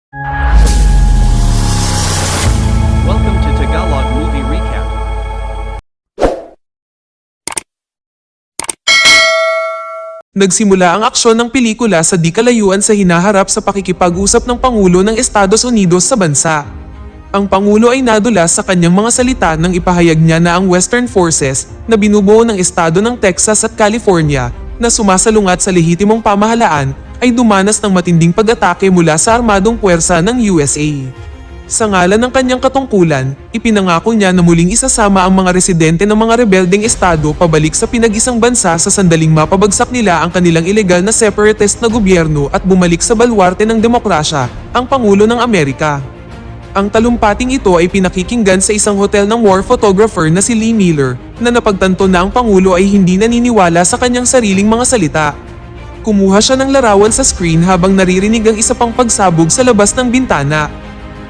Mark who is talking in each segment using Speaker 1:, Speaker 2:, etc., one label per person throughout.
Speaker 1: Welcome to Tagalog Movie Recap.
Speaker 2: Nagsimula ang aksyon ng pelikula sa di kalayuan sa hinaharap sa pakikipag-usap ng Pangulo ng Estados Unidos sa bansa. Ang Pangulo ay nadulas sa kanyang mga salita nang ipahayag niya na ang Western Forces na binubuo ng estado ng Texas at California na sumasalungat sa lehitimong pamahalaan ay dumanas ng matinding pag-atake mula sa armadong puwersa ng USA. Sa ngalan ng kanyang katungkulan, ipinangako niya na muling isasama ang mga residente ng mga rebeldeng estado pabalik sa pinag-isang bansa sa sandaling mapabagsak nila ang kanilang ilegal na separatist na gobyerno at bumalik sa balwarte ng demokrasya, ang Pangulo ng Amerika. Ang talumpating ito ay pinakikinggan sa isang hotel ng war photographer na si Lee Miller, na napagtanto na ang Pangulo ay hindi naniniwala sa kanyang sariling mga salita. Kumuha siya ng larawan sa screen habang naririnig ang isa pang pagsabog sa labas ng bintana.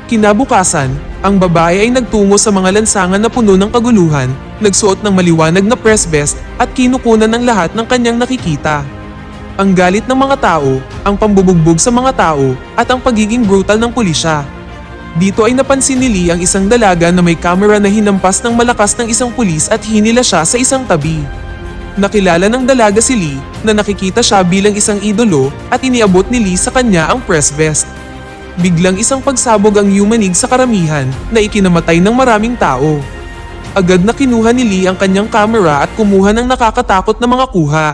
Speaker 2: Kinabukasan, ang babae ay nagtungo sa mga lansangan na puno ng kaguluhan, nagsuot ng maliwanag na press vest at kinukunan ng lahat ng kanyang nakikita. Ang galit ng mga tao, ang pambubugbog sa mga tao, at ang pagiging brutal ng pulisya. Dito ay napansin ni Lee ang isang dalaga na may kamera na hinampas ng malakas ng isang pulis at hinila siya sa isang tabi. Nakilala ng dalaga si Lee na nakikita siya bilang isang idolo at iniabot ni Lee sa kanya ang press vest. Biglang isang pagsabog ang yumanig sa karamihan na ikinamatay ng maraming tao. Agad na kinuha ni Lee ang kanyang kamera at kumuha ng nakakatakot na mga kuha.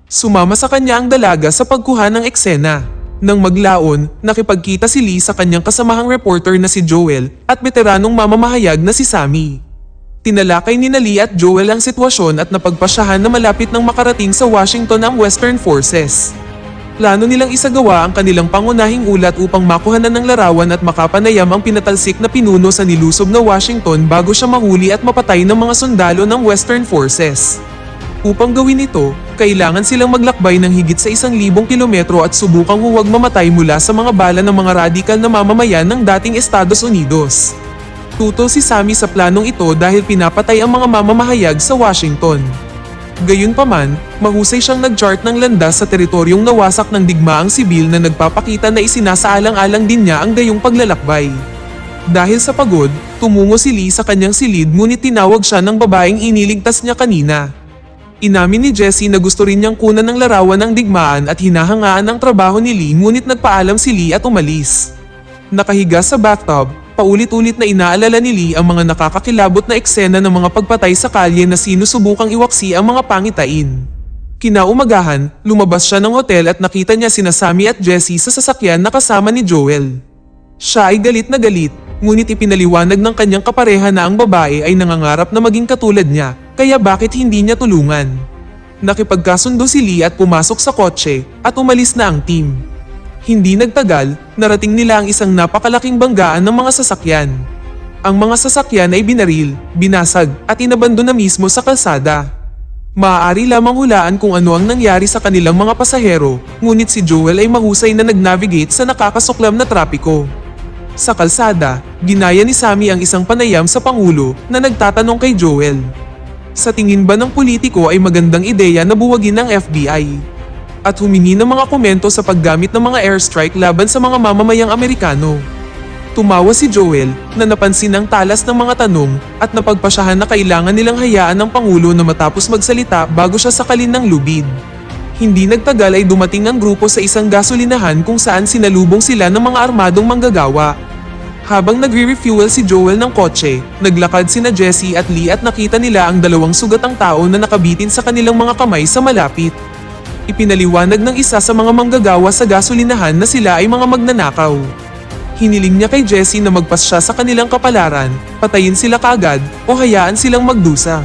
Speaker 2: Sumama sa kanya ang dalaga sa pagkuha ng eksena. Nang maglaon, nakipagkita si Lee sa kanyang kasamahang reporter na si Joel at veteranong mamamahayag na si Sammy. Tinalakay ni Lee at Joel ang sitwasyon at napagpasyahan na malapit nang makarating sa Washington ang Western Forces. Plano nilang isagawa ang kanilang pangunahing ulat upang makuhanan ng larawan at makapanayam ang pinatalsik na pinuno sa nilusob na Washington bago siya mahuli at mapatay ng mga sundalo ng Western Forces. Upang gawin ito, kailangan silang maglakbay ng higit sa 1,000 kilometro at subukang huwag mamatay mula sa mga bala ng mga radikal na mamamayan ng dating Estados Unidos. Tutol si Sammy sa planong ito dahil pinapatay ang mga mamamahayag sa Washington. Gayunpaman, mahusay siyang nag-chart ng landas sa teritoryong nawasak ng digmaang sibil na nagpapakita na isinasaalang-alang din niya ang gayong paglalakbay. Dahil sa pagod, tumungo si Lee sa kanyang silid ngunit tinawag siya ng babaeng iniligtas niya kanina. Inamin ni Jessie na gusto rin niyang kunan ng larawan ng digmaan at hinahangaan ang trabaho ni Lee ngunit nagpaalam si Lee at umalis. Nakahiga sa bathtub, paulit-ulit na inaalala ni Lee ang mga nakakakilabot na eksena ng mga pagpatay sa kalye na sinusubukang iwaksi ang mga pangitain. Kinaumagahan, lumabas siya ng hotel at nakita niya sina Sammy at Jessie sa sasakyan na kasama ni Joel. Siya ay galit na galit, ngunit ipinaliwanag ng kanyang kapareha na ang babae ay nangangarap na maging katulad niya, kaya bakit hindi niya tulungan. Nakipagkasundo si Lee at pumasok sa kotse at umalis na ang team. Hindi nagtagal, narating nila ang isang napakalaking banggaan ng mga sasakyan. Ang mga sasakyan ay binaril, binasag at inabandon na mismo sa kalsada. Maaari lamang hulaan kung ano ang nangyari sa kanilang mga pasahero, ngunit si Joel ay mahusay na nag-navigate sa nakakasuklam na trapiko. Sa kalsada, ginaya ni Sammy ang isang panayam sa Pangulo na nagtatanong kay Joel. Sa tingin ba ng politiko ay magandang ideya na buwagin ng FBI? At humingi ng mga komento sa paggamit ng mga airstrike laban sa mga mamamayang Amerikano. Tumawa si Joel na napansin ang talas ng mga tanong at napagpasyahan na kailangan nilang hayaan ng Pangulo na matapos magsalita bago siya sakalin ng lubid. Hindi nagtagal ay dumating ang grupo sa isang gasolinahan kung saan sinalubong sila ng mga armadong manggagawa. Habang nagre-refuel si Joel ng kotse, naglakad sina Jessie at Lee at nakita nila ang dalawang sugatang tao na nakabitin sa kanilang mga kamay sa malapit. Ipinaliwanag ng isa sa mga manggagawa sa gasolinahan na sila ay mga magnanakaw. Hiniling niya kay Jessie na magpas siya sa kanilang kapalaran, patayin sila kaagad o hayaan silang magdusa.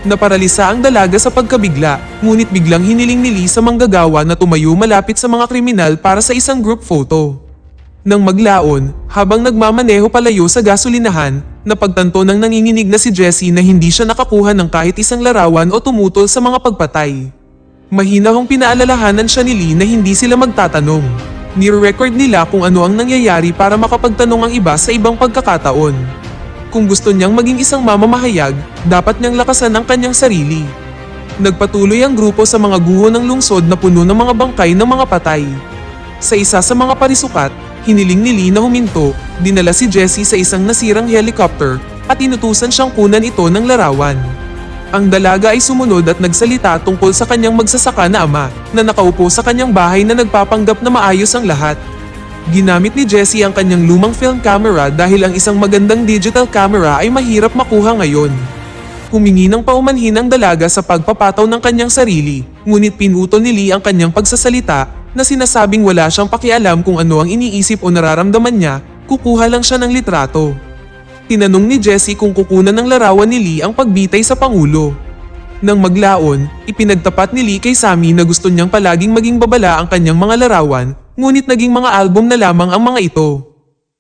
Speaker 2: Naparalisa ang dalaga sa pagkabigla, ngunit biglang hiniling ni Lee sa manggagawa na tumayo malapit sa mga kriminal para sa isang group photo. Nang maglaon, habang nagmamaneho palayo sa gasolinahan, napagtanto ng nanginginig na si Jessie na hindi siya nakakuha ng kahit isang larawan o tumutol sa mga pagpatay. Mahinahong pinaalalahanan siya ni Lee na hindi sila magtatanong. Nire-record nila kung ano ang nangyayari para makapagtanong ang iba sa ibang pagkakataon. Kung gusto niyang maging isang mamamahayag, dapat niyang lakasan ang kanyang sarili. Nagpatuloy ang grupo sa mga guho ng lungsod na puno ng mga bangkay ng mga patay. Sa isa sa mga parisukat, Hiniling ni Lee na huminto, dinala si Jessie sa isang nasirang helicopter at inutusan siyang kunan ito ng larawan. Ang dalaga ay sumunod at nagsalita tungkol sa kanyang magsasaka na ama na nakaupo sa kanyang bahay na nagpapanggap na maayos ang lahat. Ginamit ni Jessie ang kanyang lumang film camera dahil ang isang magandang digital camera ay mahirap makuha ngayon. Humingi ng paumanhin ang dalaga sa pagpapataw ng kanyang sarili, ngunit pinutol ni Lee ang kanyang pagsasalita na sinasabing wala siyang pakialam kung ano ang iniisip o nararamdaman niya, kukuha lang siya ng litrato. Tinanong ni Jessie kung kukunan ng larawan ni Lee ang pagbitay sa Pangulo. Nang maglaon, ipinagtapat ni Lee kay Sammy na gusto niyang palaging maging babala ang kanyang mga larawan, ngunit naging mga album na lamang ang mga ito.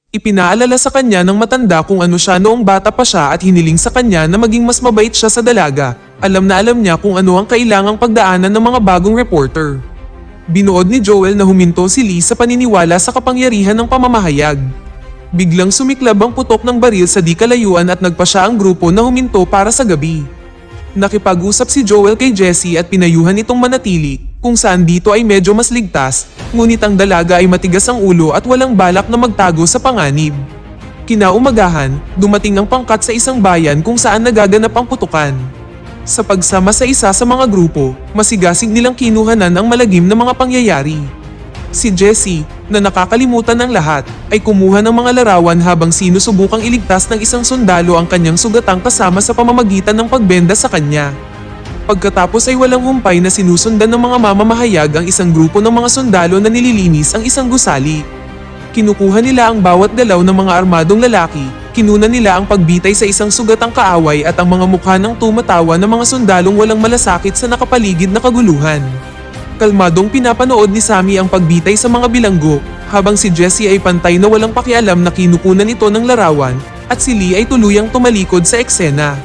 Speaker 2: Ipinaalala sa kanya ng matanda kung ano siya noong bata pa siya at hiniling sa kanya na maging mas mabait siya sa dalaga. Alam na alam niya kung ano ang kailangang pagdaanan ng mga bagong reporter. Binuod ni Joel na huminto si Lee sa paniniwala sa kapangyarihan ng pamamahayag. Biglang sumiklab ang putok ng baril sa di kalayuan at nagpa siya ang grupo na huminto para sa gabi. Nakipag-usap si Joel kay Jessie at pinayuhan itong manatili, kung saan dito ay medyo mas ligtas, ngunit ang dalaga ay matigas ang ulo at walang balak na magtago sa panganib. Kinaumagahan, dumating ang pangkat sa isang bayan kung saan nagaganap ang putukan. Sa pagsama sa isa sa mga grupo, masigasig nilang kinuhanan ang malagim na mga pangyayari. Si Jessie, na nakakalimutan ng lahat, ay kumuha ng mga larawan habang sinusubukang iligtas ng isang sundalo ang kanyang sugatang kasama sa pamamagitan ng pagbenda sa kanya. Pagkatapos ay walang humpay na sinusundan ng mga mamamahayag ang isang grupo ng mga sundalo na nililinis ang isang gusali. Kinukuha nila ang bawat galaw ng mga armadong lalaki, kinunan nila ang pagbitay sa isang sugatang kaaway at ang mga mukha ng tumatawa ng mga sundalong walang malasakit sa nakapaligid na kaguluhan. Kalmadong pinapanood ni Sammy ang pagbitay sa mga bilanggo, habang si Jessie ay pantay na walang pakialam na kinukunan ito ng larawan, at si Lee ay tuluyang tumalikod sa eksena.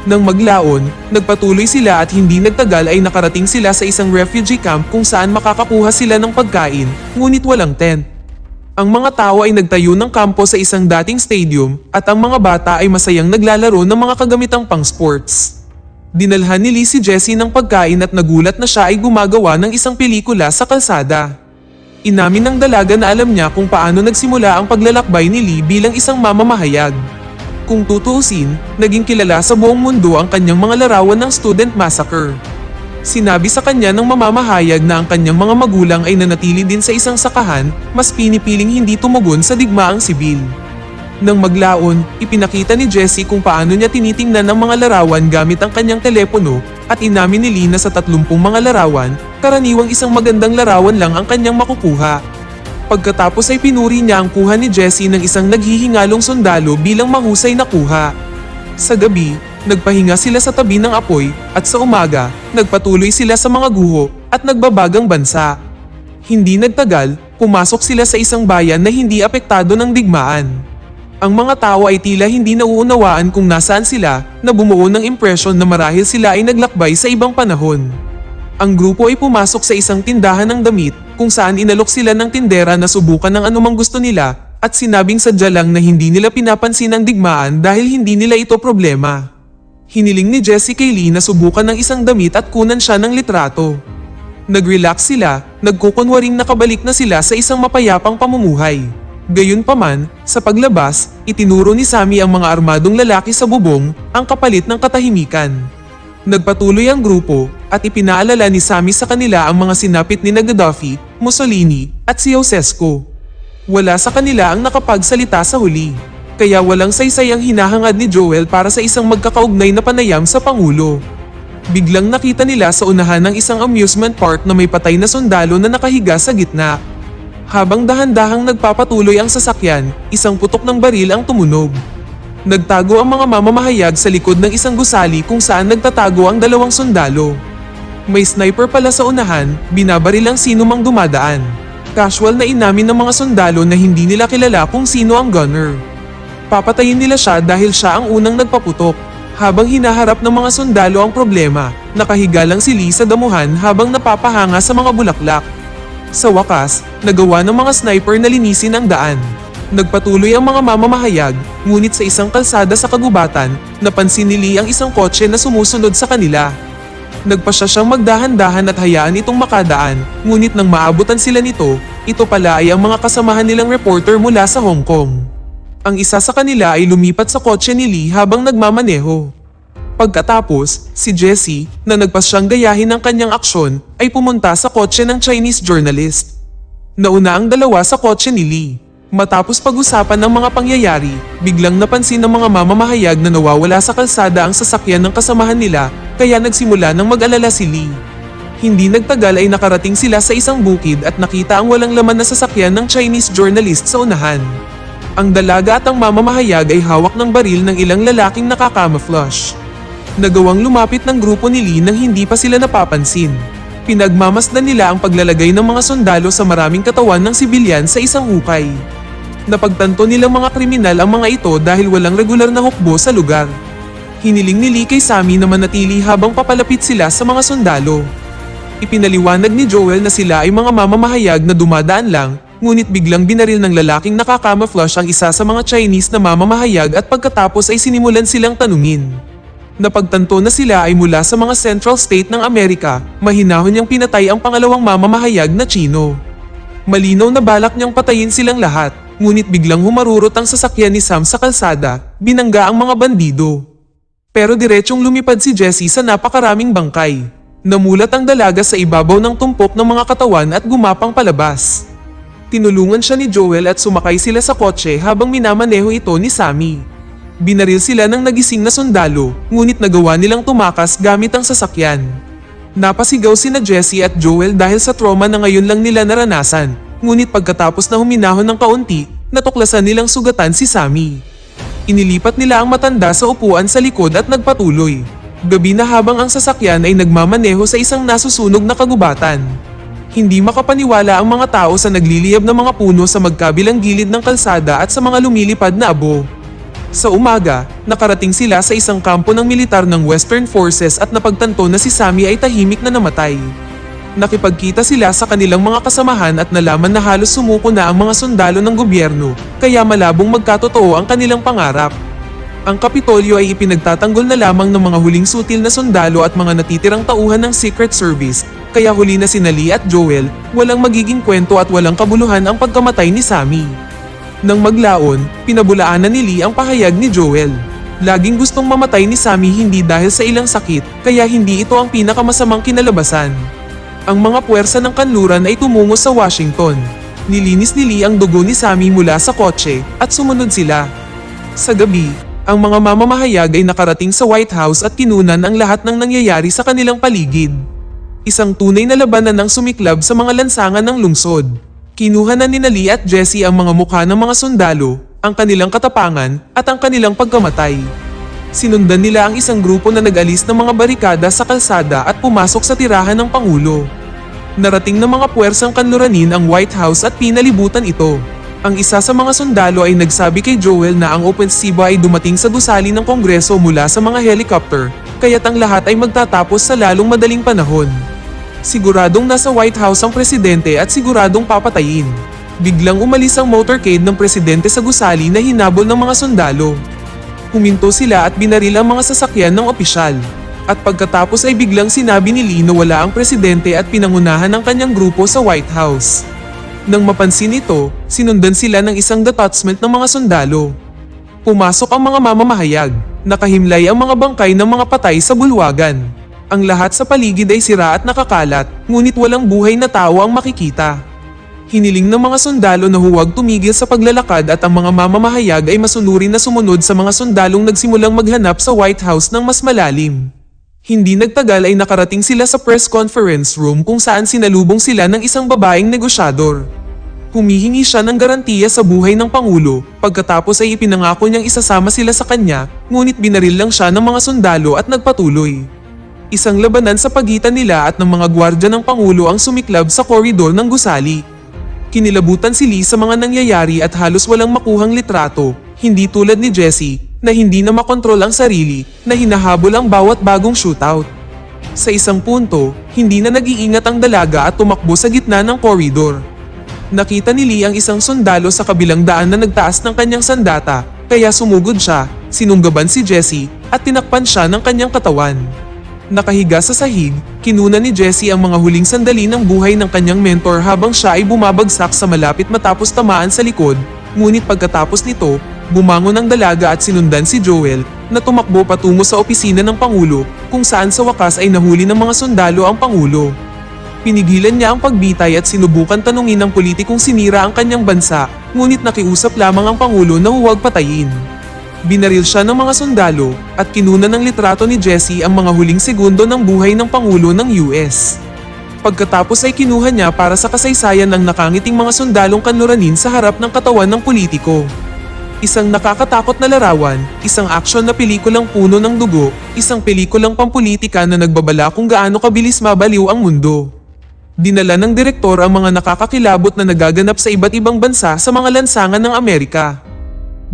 Speaker 2: Nang maglaon, nagpatuloy sila at hindi nagtagal ay nakarating sila sa isang refugee camp kung saan makakakuha sila ng pagkain, ngunit walang tent. Ang mga tao ay nagtayo ng kampo sa isang dating stadium at ang mga bata ay masayang naglalaro ng mga kagamitang pang-sports. Dinalhan ni Lee si Jessie ng pagkain at nagulat na siya ay gumagawa ng isang pelikula sa kalsada. Inamin ng dalaga na alam niya kung paano nagsimula ang paglalakbay ni Lee bilang isang mamamahayag. Kung tutuusin, naging kilala sa buong mundo ang kanyang mga larawan ng student massacre. Sinabi sa kanya ng mamamahayag na ang kanyang mga magulang ay nanatili din sa isang sakahan, mas pinipiling hindi tumugon sa digmaang sibil. Nang maglaon, ipinakita ni Jessie kung paano niya tinitingnan ang mga larawan gamit ang kanyang telepono at inamin ni Lee na sa 30 mga larawan, karaniwang isang magandang larawan lang ang kanyang makukuha. Pagkatapos ay pinuri niya ang kuha ni Jessie ng isang naghihingalong sundalo bilang mahusay na kuha. Sa gabi, nagpahinga sila sa tabi ng apoy at sa umaga, nagpatuloy sila sa mga guho at nagbabagang bansa. Hindi nagtagal, pumasok sila sa isang bayan na hindi apektado ng digmaan. Ang mga tao ay tila hindi nauunawaan kung nasaan sila na bumuo ng impresyon na marahil sila ay naglakbay sa ibang panahon. Ang grupo ay pumasok sa isang tindahan ng damit kung saan inalok sila ng tindera na subukan ng anumang gusto nila at sinabing sadya lang na hindi nila pinapansin ang digmaan dahil hindi nila ito problema. Hiniling ni Jessie kay Lee na subukan ng isang damit at kunan siya ng litrato. Nag-relax sila, nagkukunwaring nakabalik na sila sa isang mapayapang pamumuhay. Gayunpaman, sa paglabas, itinuro ni Sammy ang mga armadong lalaki sa bubong, ang kapalit ng katahimikan. Nagpatuloy ang grupo, at ipinaalala ni Sammy sa kanila ang mga sinapit ni Gaddafi, Mussolini, at si Ceausescu. Wala sa kanila ang nakapagsalita sa huli, kaya walang saysay ang hinahangad ni Joel para sa isang magkakaugnay na panayam sa Pangulo. Biglang nakita nila sa unahan ng isang amusement park na may patay na sundalo na nakahiga sa gitna. Habang dahan-dahang nagpapatuloy ang sasakyan, isang putok ng baril ang tumunog. Nagtago ang mga mamamahayag sa likod ng isang gusali kung saan nagtatago ang dalawang sundalo. May sniper pala sa unahan, binabaril ang sino mang dumadaan. Casual na inamin ng mga sundalo na hindi nila kilala kung sino ang gunner. Papatayin nila siya dahil siya ang unang nagpaputok. Habang hinaharap ng mga sundalo ang problema, nakahiga lang si Lee sa damuhan habang napapahanga sa mga bulaklak. Sa wakas, nagawa ng mga sniper na linisin ang daan. Nagpatuloy ang mga mamamahayag, ngunit sa isang kalsada sa kagubatan, napansin ni Lee ang isang kotse na sumusunod sa kanila. Nagpasya siyang magdahan-dahan at hayaan itong makadaan, ngunit nang maabutan sila nito, Ito pala ay ang mga kasamahan nilang reporter mula sa Hong Kong. Ang isa sa kanila ay lumipat sa kotse ni Lee habang nagmamaneho. Pagkatapos, si Jessie, na nagpasyang gayahin ng kanyang aksyon, ay pumunta sa kotse ng Chinese journalist. Nauna ang dalawa sa kotse ni Lee. Matapos pag-usapan ng mga pangyayari, biglang napansin ng mga mamamahayag na nawawala sa kalsada ang sasakyan ng kasamahan nila, kaya nagsimula ng mag-alala si Lee. Hindi nagtagal ay nakarating sila sa isang bukid at nakita ang walang laman na sasakyan ng Chinese journalist sa unahan. Ang dalaga at ang mamamahayag ay hawak ng baril ng ilang lalaking nakakamouflage. Nagawang lumapit ng grupo ni Lee nang hindi pa sila napapansin. Pinagmamasdan nila ang paglalagay ng mga sundalo sa maraming katawan ng sibilyan sa isang hukay. Napagtanto nilang mga kriminal ang mga ito dahil walang regular na hukbo sa lugar. Hiniling ni Lee kay Sammy na manatili habang papalapit sila sa mga sundalo. Ipinaliwanag ni Joel na sila ay mga mamamahayag na dumadaan lang, ngunit biglang binaril ng lalaking nakakamouflage ang isa sa mga Chinese na mamamahayag at pagkatapos ay sinimulan silang tanungin. Napagtanto na sila ay mula sa mga Central State ng Amerika, mahinahon niyang pinatay ang pangalawang mamamahayag na Chino. Malinaw na balak niyang patayin silang lahat, ngunit biglang humarurot ang sasakyan ni Sam sa kalsada, binangga ang mga bandido. Pero diretsyong lumipad si Jessie sa napakaraming bangkay. Namulat ang dalaga sa ibabaw ng tumpok ng mga katawan at gumapang palabas. Tinulungan siya ni Joel at sumakay sila sa kotse habang minamaneho ito ni Sammy. Binaril sila ng nagising na sundalo, ngunit nagawa nilang tumakas gamit ang sasakyan. Napasigaw sina Jessie at Joel dahil sa trauma na ngayon lang nila naranasan, ngunit pagkatapos na huminahon ng kaunti, natuklasan nilang sugatan si Sammy. Inilipat nila ang matanda sa upuan sa likod at nagpatuloy. Gabi na habang ang sasakyan ay nagmamaneho sa isang nasusunog na kagubatan. Hindi makapaniwala ang mga tao sa nagliliyab na mga puno sa magkabilang gilid ng kalsada at sa mga lumilipad na abo. Sa umaga, nakarating sila sa isang kampo ng militar ng Western Forces at napagtanto na si Sammy ay tahimik na namatay. Nakipagkita sila sa kanilang mga kasamahan at nalaman na halos sumuko na ang mga sundalo ng gobyerno, kaya malabong magkatotoo ang kanilang pangarap. Ang Kapitolyo ay ipinagtatanggol na lamang ng mga huling sutil na sundalo at mga natitirang tauhan ng Secret Service, kaya huli na sina Lee at Joel, walang magiging kwento at walang kabuluhan ang pagkamatay ni Sammy. Nang maglaon, pinabulaanan ni Lee ang pahayag ni Joel. Laging gustong mamatay ni Sammy hindi dahil sa ilang sakit, kaya hindi ito ang pinakamasamang kinalabasan. Ang mga puwersa ng kanluran ay tumungo sa Washington. Nilinis ni Lee ang dugo ni Sammy mula sa kotse at sumunod sila. Sa gabi, ang mga mamamahayag ay nakarating sa White House at kinunan ang lahat ng nangyayari sa kanilang paligid. Isang tunay na labanan ang sumiklab sa mga lansangan ng lungsod. Kinuha na ni Lee at Jessie ang mga mukha ng mga sundalo, ang kanilang katapangan, at ang kanilang pagkamatay. Sinundan nila ang isang grupo na nag-alis ng mga barikada sa kalsada at pumasok sa tirahan ng Pangulo. Narating ng mga puwersang kanluranin ang White House at pinalibutan ito. Ang isa sa mga sundalo ay nagsabi kay Joel na ang opensiba ay dumating sa gusali ng Kongreso mula sa mga helicopter, kaya't ang lahat ay magtatapos sa lalong madaling panahon. Siguradong nasa White House ang presidente at siguradong papatayin. Biglang umalis ang motorcade ng presidente sa gusali na hinabol ng mga sundalo. Huminto sila at binaril ang mga sasakyan ng opisyal. At pagkatapos ay biglang sinabi ni Lee na wala ang presidente at pinangunahan ng kanyang grupo sa White House. Nang mapansin ito, sinundan sila ng isang detachment ng mga sundalo. Pumasok ang mga mamamahayag, nakahimlay ang mga bangkay ng mga patay sa bulwagan. Ang lahat sa paligid ay sira at nakakalat, ngunit walang buhay na tao ang makikita. Hiniling ng mga sundalo na huwag tumigil sa paglalakad at ang mga mamamahayag ay masunurin na sumunod sa mga sundalong nagsimulang maghanap sa White House ng mas malalim. Hindi nagtagal ay nakarating sila sa press conference room kung saan sinalubong sila ng isang babaeng negosyador. Humihingi siya ng garantiya sa buhay ng Pangulo, pagkatapos ay ipinangako niyang isasama sila sa kanya, ngunit binaril lang siya ng mga sundalo at nagpatuloy. Isang labanan sa pagitan nila at ng mga gwardya ng Pangulo ang sumiklab sa koridor ng gusali. Kinilabutan si Lee sa mga nangyayari at halos walang makuhang litrato, hindi tulad ni Jessie, na hindi na makontrol ang sarili, na hinahabol ang bawat bagong shootout. Sa isang punto, hindi na nag-iingat ang dalaga at tumakbo sa gitna ng koridor. Nakita ni Lee ang isang sundalo sa kabilang daan na nagtaas ng kanyang sandata, kaya sumugod siya, sinunggaban si Jessie, at tinakpan siya ng kanyang katawan. Nakahiga sa sahig, Kinuna ni Jesse ang mga huling sandali ng buhay ng kanyang mentor habang siya ay bumabagsak sa malapit matapos tamaan sa likod, ngunit pagkatapos nito, bumangon ang dalaga at sinundan si Joel, na tumakbo patungo sa opisina ng Pangulo, kung saan sa wakas ay nahuli ng mga sundalo ang Pangulo. Pinigilan niya ang pagbitay at sinubukan tanungin ng politikong sinira ang kanyang bansa, ngunit nakiusap lamang ang Pangulo na huwag patayin. Binaril siya ng mga sundalo, at kinuna ng litrato ni Jesse ang mga huling segundo ng buhay ng Pangulo ng US. Pagkatapos ay kinuha niya para sa kasaysayan ng nakangiting mga sundalong kanluranin sa harap ng katawan ng politiko. Isang nakakatakot na larawan, isang aksyon na pelikulang puno ng dugo, isang pelikulang pampolitika na nagbabala kung gaano kabilis mabaliw ang mundo. Dinala ng direktor ang mga nakakakilabot na nagaganap sa iba't ibang bansa sa mga lansangan ng Amerika.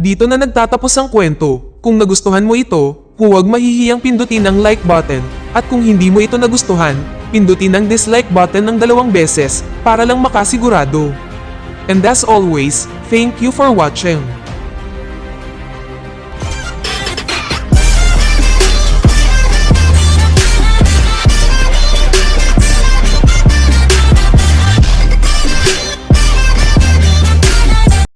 Speaker 2: Dito na nagtatapos ang kwento. Kung nagustuhan mo ito, huwag mahihiyang pindutin ang like button, at kung hindi mo ito nagustuhan, pindutin ang dislike button ng 2 beses para lang makasigurado. And as always, thank you for watching.